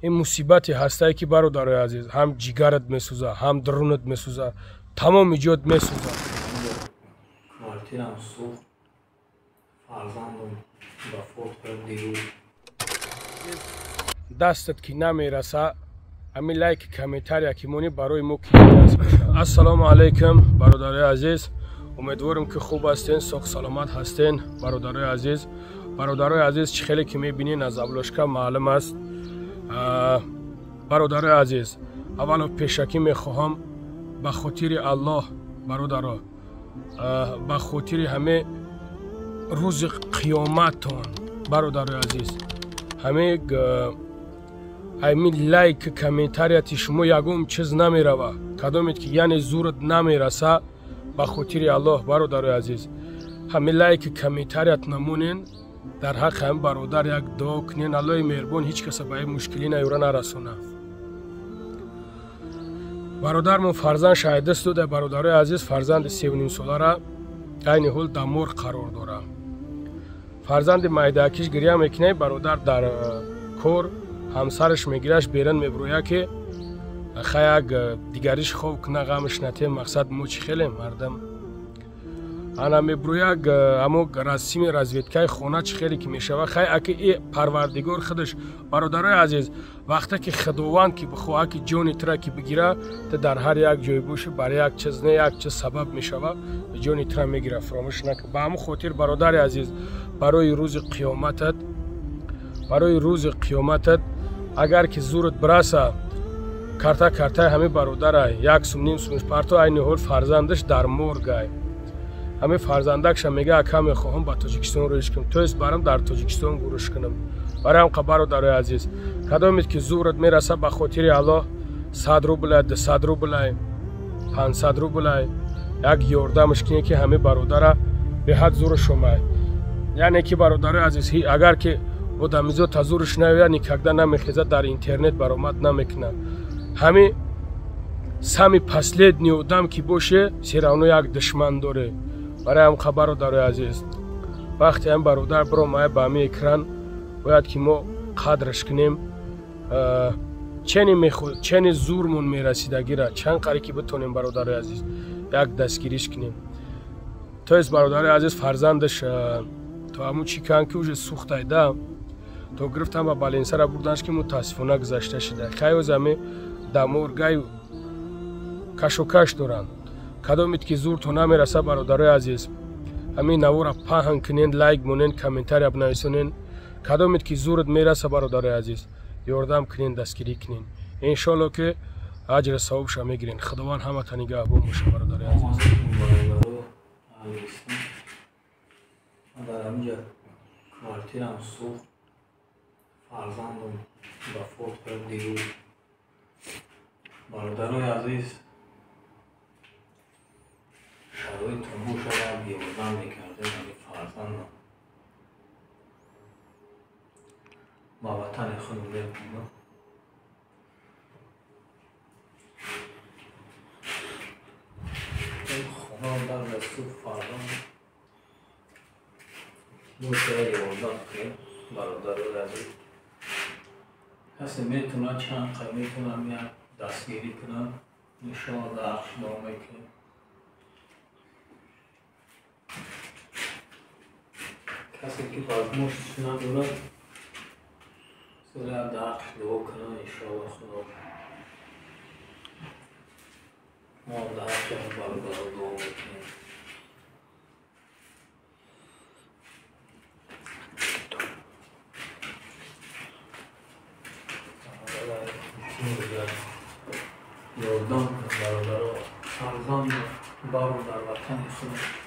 این مصیبتی هسته که برادرای عزیز هم جیگرت میسوزه هم درونت میسوزه تمام جهت میسوزه. کارتیرم سوخت فرزندم با فوت کرد دیروز. دستت که نمیرسه همین لایک کامنتاری که مونی برای ما کلیک بشه. السلام علیکم برادرای عزیز، امیدوارم که خوب هستین، ساق سلامت هستین برادرای عزیز. برادرای عزیز چه خیلی که میبینین از ابلوشکا معلوم است. برادرای عزیز اول پیشکی میخواهم به خاطر الله برادرها، به خاطر همه روز قیامتتان برادرای عزیز، همه همین لایک کامنتاریات شما یگم چیز نمیروه، کدامید که یعنی زورت نمیرسه به خاطر الله برادرای عزیز. همین لایک کامنتاریات نمونین، در حق هم برادر یک دعا کنین، الله مهربان هیچ کس به این مشکلی نیوره نرسونه. برادر من فرزند شاهد است و برادرای عزیز فرزند 3.5 ساله را عین حال در مرغ قرار داره. فرزند مایداکیش گریه میکنه، برادر در کور همسرش میگیرش بیرون میبرویه که خیلی یک دیگریش خوب کنه غمش نته. مقصد مو چی خیلی مردم انا میبرویه اما رسیم رزویدکای خونه چی خیلی که میشوه خیلی اکی ای پروردگار خودش برادرای عزیز وقتی که خداوند که بخواه که جونی تره که بگیره تا در هر یک جای باشه برای یک چیز نه یک چیز سبب میشوه جونی تره میگیره، فراموش نکن. به همون خاطر برادر عزیز برای روز قیامتت اگر که زورت برسه کرتا همه برادر یک سوم نیم سومش پرتو عین حال فرزندش در مرگ همه فرزندکش میگه اکا میخواهم با تاجیکستان روش کنم، تو است برام در تاجیکستان گروش کنم. برای هم برادرای عزیز کدامید که زورت میرسه به خاطر الله 100 روبل 200 روبل 500 روبل یک یاردمش کنی که همه برادر به حد زور شما. یعنی که برادرای عزیز اگر که آدمیزو تزورش نویه نیکگده نمیخیزه در اینترنت برآمد نمیکنه. همه سمی پسلید نیودم که باشه سیرانو یک دشمن داره. برای هم خبر برادرای عزیز وقتی هم برادر برو مایه به همه اکران باید که ما قدرش کنیم. چنی زورمون میرسیدگی را چند قری که بتونیم برادرای عزیز یک دستگیریش کنیم. تو از برادرای عزیز فرزندش تو همون چی کن که اوش سوخت ایده تو گرفتم و بالینسه را بردنش که متاسفانه گذشته شده. خیلی از همه دمورگای کش و کش دارن. کدامید که زور تو نمیرسه برادرای عزیز همین نو را پهن کنین، لایک مونین، کامنتاری بنویسونین. کدامید که زورت میرسه برادرای عزیز یاردم کنین، دستگیری کنین، انشالله که اجر ثواب شما میگیرین. خداوند همه تا نگهبان باشه برادرای عزیز. در همینجا کارتیرم سوخت فرزندم با فوت کرد دیروز. برادرای عزیز برای تنبوش را بیاردن میکرده ولی فرزندم با وطن خود میکنم. این خونه در رسول فرزندم موشه یاردن کنیم برادرای عزیز. کسی میتونه چند قیم میتونم یک دستگیری کنم نشان دخش نامه کنم. کسی که پازموشش نداره سر دخش دعا کنم انشاءالله خدا ما دخش برادر دعا میکنیم. یاردان برادر فرزند بارو در وطن خود